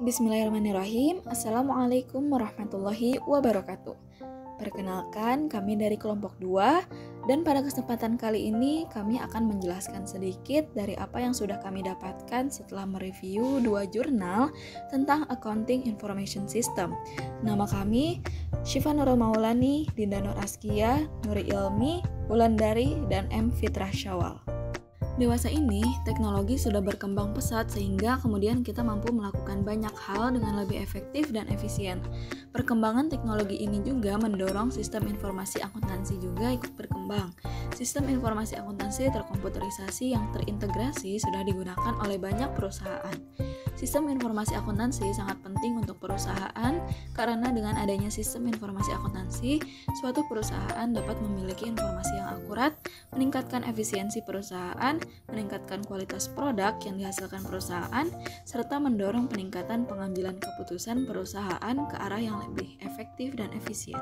Bismillahirrahmanirrahim. Assalamualaikum warahmatullahi wabarakatuh. Perkenalkan, kami dari kelompok 2 dan pada kesempatan kali ini kami akan menjelaskan sedikit dari apa yang sudah kami dapatkan setelah mereview 2 jurnal tentang Accounting Information System. Nama kami Syifa Nurul Maulani, Dinda Nur Askia, Nuri Ilmi, Wulandari, dan M. Fitrah Syawal. Dewasa ini, teknologi sudah berkembang pesat sehingga kemudian kita mampu melakukan banyak hal dengan lebih efektif dan efisien. Perkembangan teknologi ini juga mendorong sistem informasi akuntansi juga ikut berkembang. Sistem informasi akuntansi terkomputerisasi yang terintegrasi sudah digunakan oleh banyak perusahaan. Sistem informasi akuntansi sangat penting untuk perusahaan karena dengan adanya sistem informasi akuntansi, suatu perusahaan dapat memiliki informasi yang akurat, meningkatkan efisiensi perusahaan, meningkatkan kualitas produk yang dihasilkan perusahaan, serta mendorong peningkatan pengambilan keputusan perusahaan ke arah yang lebih efektif dan efisien.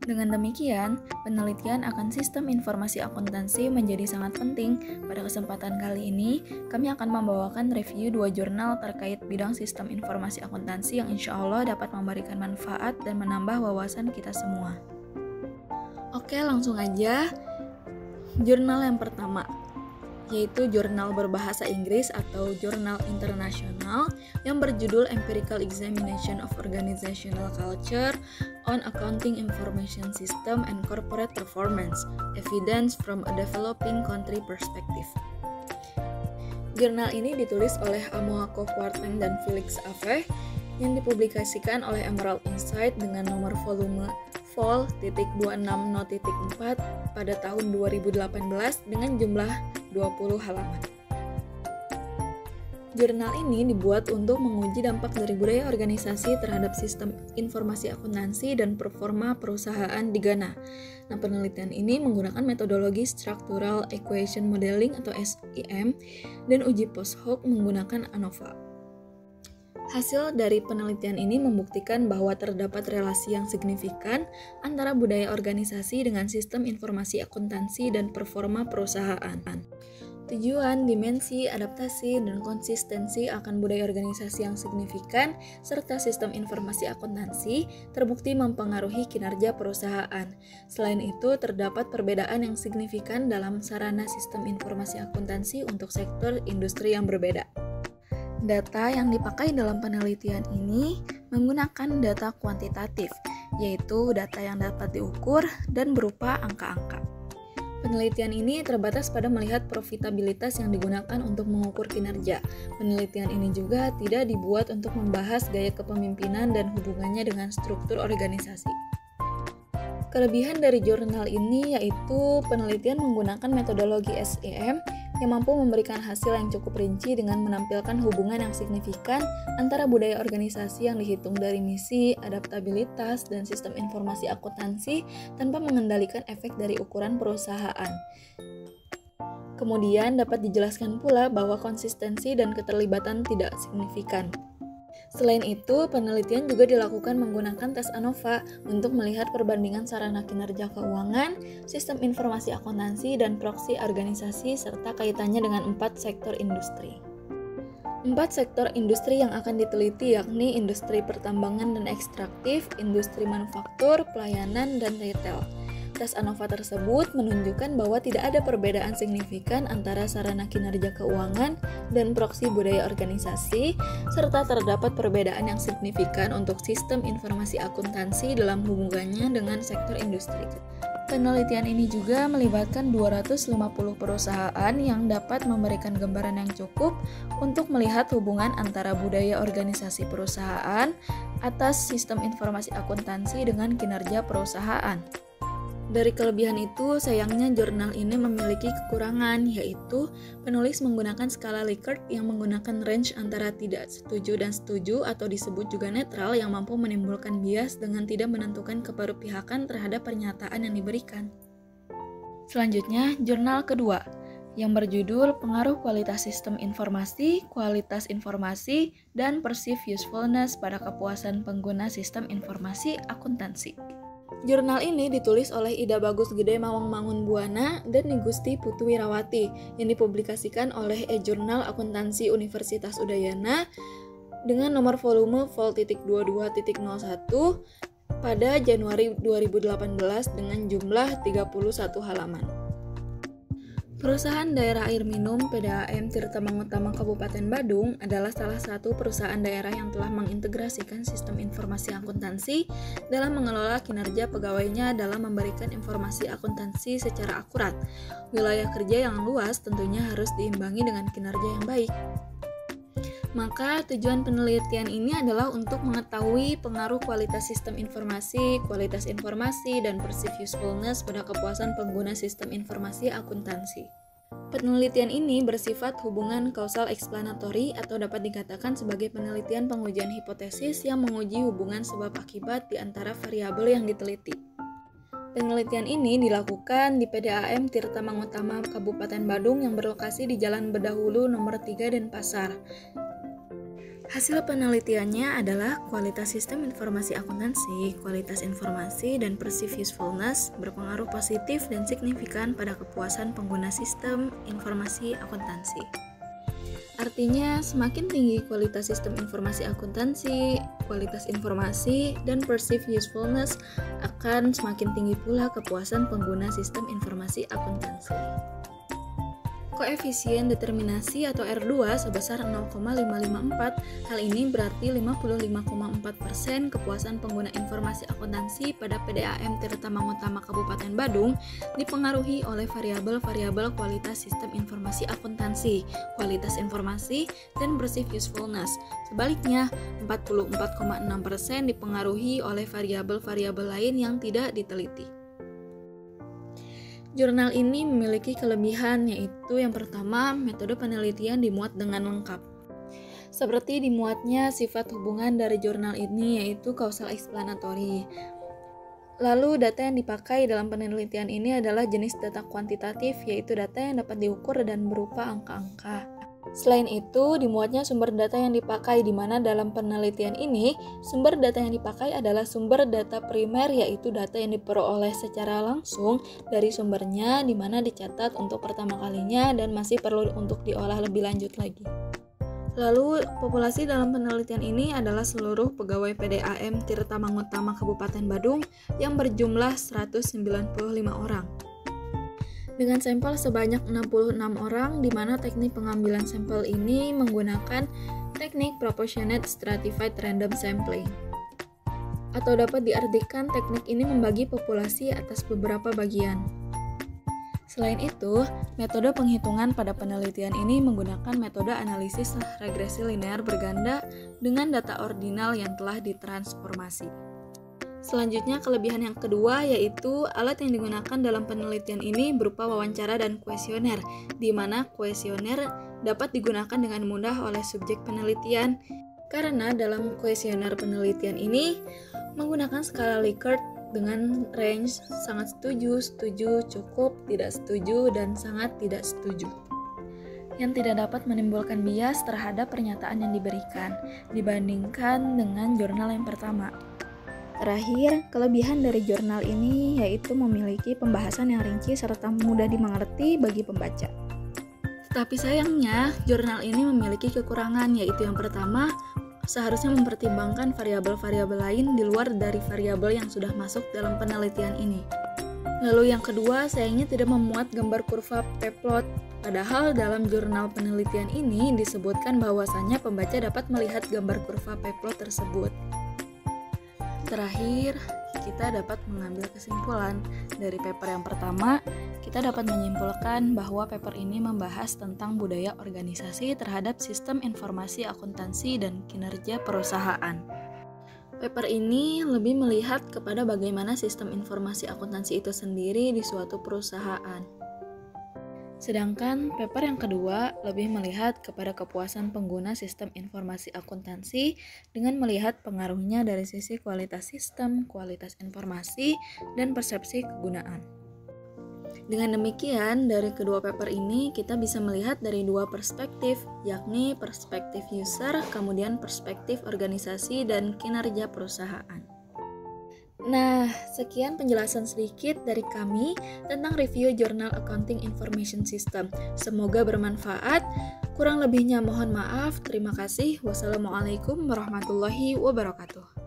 Dengan demikian, penelitian akan sistem informasi akuntansi menjadi sangat penting. Pada kesempatan kali ini, kami akan membawakan review 2 jurnal terkait bidang sistem informasi akuntansi yang insya Allah dapat memberikan manfaat dan menambah wawasan kita semua. Oke, langsung aja. Jurnal yang pertama, yaitu jurnal berbahasa Inggris atau jurnal internasional yang berjudul Empirical Examination of Organizational Culture on Accounting Information System and Corporate Performance, Evidence from a Developing Country Perspective. Jurnal ini ditulis oleh Amoako Kwarteng dan Felix Ave yang dipublikasikan oleh Emerald Insight dengan nomor volume Vol.26.4 pada tahun 2018 dengan jumlah 20 halaman. Jurnal ini dibuat untuk menguji dampak dari budaya organisasi terhadap sistem informasi akuntansi dan performa perusahaan di Ghana. Nah, penelitian ini menggunakan metodologi Structural Equation Modeling atau SEM dan uji post hoc menggunakan ANOVA. Hasil dari penelitian ini membuktikan bahwa terdapat relasi yang signifikan antara budaya organisasi dengan sistem informasi akuntansi dan performa perusahaan. Tujuan, dimensi, adaptasi, dan konsistensi akan budaya organisasi yang signifikan serta sistem informasi akuntansi terbukti mempengaruhi kinerja perusahaan. Selain itu, terdapat perbedaan yang signifikan dalam sarana sistem informasi akuntansi untuk sektor industri yang berbeda. Data yang dipakai dalam penelitian ini menggunakan data kuantitatif, yaitu data yang dapat diukur dan berupa angka-angka. Penelitian ini terbatas pada melihat profitabilitas yang digunakan untuk mengukur kinerja. Penelitian ini juga tidak dibuat untuk membahas gaya kepemimpinan dan hubungannya dengan struktur organisasi. Kelebihan dari jurnal ini yaitu penelitian menggunakan metodologi SEM yang mampu memberikan hasil yang cukup rinci dengan menampilkan hubungan yang signifikan antara budaya organisasi yang dihitung dari misi, adaptabilitas, dan sistem informasi akuntansi tanpa mengendalikan efek dari ukuran perusahaan. Kemudian dapat dijelaskan pula bahwa konsistensi dan keterlibatan tidak signifikan. Selain itu, penelitian juga dilakukan menggunakan tes ANOVA untuk melihat perbandingan sarana kinerja keuangan, sistem informasi akuntansi, dan proksi organisasi serta kaitannya dengan 4 sektor industri. 4 sektor industri yang akan diteliti yakni industri pertambangan dan ekstraktif, industri manufaktur, pelayanan, dan retail. Tes ANOVA tersebut menunjukkan bahwa tidak ada perbedaan signifikan antara sarana kinerja keuangan dan proksi budaya organisasi, serta terdapat perbedaan yang signifikan untuk sistem informasi akuntansi dalam hubungannya dengan sektor industri. Penelitian ini juga melibatkan 250 perusahaan yang dapat memberikan gambaran yang cukup untuk melihat hubungan antara budaya organisasi perusahaan atas sistem informasi akuntansi dengan kinerja perusahaan. Dari kelebihan itu, sayangnya jurnal ini memiliki kekurangan, yaitu penulis menggunakan skala Likert yang menggunakan range antara tidak setuju dan setuju atau disebut juga netral yang mampu menimbulkan bias dengan tidak menentukan keberpihakan terhadap pernyataan yang diberikan. Selanjutnya, jurnal kedua, yang berjudul Pengaruh Kualitas Sistem Kualitas Informasi, dan Perceived Usefulness pada Kepuasan Pengguna Sistem Informasi Akuntansi. Jurnal ini ditulis oleh Ida Bagus Gede Mawang Mangun Buana dan Nigusti Putu Wirawati yang dipublikasikan oleh e-Jurnal Akuntansi Universitas Udayana dengan nomor volume Vol.22.01 pada Januari 2018 dengan jumlah 31 halaman. Perusahaan Daerah Air Minum PDAM Tirta Mangutama Kabupaten Badung adalah salah satu perusahaan daerah yang telah mengintegrasikan sistem informasi akuntansi dalam mengelola kinerja pegawainya dalam memberikan informasi akuntansi secara akurat. Wilayah kerja yang luas tentunya harus diimbangi dengan kinerja yang baik. Maka tujuan penelitian ini adalah untuk mengetahui pengaruh kualitas sistem informasi, kualitas informasi, dan perceived usefulness pada kepuasan pengguna sistem informasi akuntansi. Penelitian ini bersifat hubungan kausal explanatory atau dapat dikatakan sebagai penelitian pengujian hipotesis yang menguji hubungan sebab akibat di antara variabel yang diteliti. Penelitian ini dilakukan di PDAM Tirta Mangutama Kabupaten Badung yang berlokasi di Jalan Bedahulu nomor 3 Denpasar. Hasil penelitiannya adalah kualitas sistem informasi akuntansi, kualitas informasi, dan perceived usefulness berpengaruh positif dan signifikan pada kepuasan pengguna sistem informasi akuntansi. Artinya, semakin tinggi kualitas sistem informasi akuntansi, kualitas informasi, dan perceived usefulness akan semakin tinggi pula kepuasan pengguna sistem informasi akuntansi. Koefisien determinasi atau R2 sebesar 0,554, hal ini berarti 55,4% kepuasan pengguna informasi akuntansi pada PDAM Tirta Mangutama Kabupaten Badung dipengaruhi oleh variabel-variabel kualitas sistem informasi akuntansi, kualitas informasi, dan perceived usefulness. Sebaliknya, 44,6% dipengaruhi oleh variabel-variabel lain yang tidak diteliti. Jurnal ini memiliki kelebihan, yaitu yang pertama, metode penelitian dimuat dengan lengkap. Seperti dimuatnya sifat hubungan dari jurnal ini, yaitu causal explanatory. Lalu data yang dipakai dalam penelitian ini adalah jenis data kuantitatif, yaitu data yang dapat diukur dan berupa angka-angka. Selain itu, dimuatnya sumber data yang dipakai, di mana dalam penelitian ini, sumber data yang dipakai adalah sumber data primer, yaitu data yang diperoleh secara langsung dari sumbernya, di mana dicatat untuk pertama kalinya dan masih perlu untuk diolah lebih lanjut lagi. Lalu, populasi dalam penelitian ini adalah seluruh pegawai PDAM Tirta Mangutama Kabupaten Badung yang berjumlah 195 orang. Dengan sampel sebanyak 66 orang, di mana teknik pengambilan sampel ini menggunakan teknik Proportionate Stratified Random Sampling. Atau dapat diartikan teknik ini membagi populasi atas beberapa bagian. Selain itu, metode penghitungan pada penelitian ini menggunakan metode analisis regresi linear berganda dengan data ordinal yang telah ditransformasi. Selanjutnya, kelebihan yang kedua yaitu alat yang digunakan dalam penelitian ini berupa wawancara dan kuesioner, di mana kuesioner dapat digunakan dengan mudah oleh subjek penelitian karena dalam kuesioner penelitian ini menggunakan skala Likert dengan range sangat setuju, setuju, cukup, tidak setuju, dan sangat tidak setuju, yang tidak dapat menimbulkan bias terhadap pernyataan yang diberikan dibandingkan dengan jurnal yang pertama. Terakhir, kelebihan dari jurnal ini yaitu memiliki pembahasan yang rinci serta mudah dimengerti bagi pembaca. Tetapi sayangnya, jurnal ini memiliki kekurangan, yaitu yang pertama, seharusnya mempertimbangkan variabel-variabel lain di luar dari variabel yang sudah masuk dalam penelitian ini. Lalu yang kedua, sayangnya tidak memuat gambar kurva p-plot, padahal dalam jurnal penelitian ini disebutkan bahwasannya pembaca dapat melihat gambar kurva p-plot tersebut. Terakhir, kita dapat mengambil kesimpulan dari paper yang pertama. Kita dapat menyimpulkan bahwa paper ini membahas tentang budaya organisasi terhadap sistem informasi akuntansi dan kinerja perusahaan. Paper ini lebih melihat kepada bagaimana sistem informasi akuntansi itu sendiri di suatu perusahaan. Sedangkan paper yang kedua lebih melihat kepada kepuasan pengguna sistem informasi akuntansi dengan melihat pengaruhnya dari sisi kualitas sistem, kualitas informasi, dan persepsi kegunaan. Dengan demikian, dari kedua paper ini kita bisa melihat dari dua perspektif, yakni perspektif user, kemudian perspektif organisasi dan kinerja perusahaan. Nah, sekian penjelasan sedikit dari kami tentang review Journal Accounting Information System. Semoga bermanfaat. Kurang lebihnya mohon maaf. Terima kasih. Wassalamualaikum warahmatullahi wabarakatuh.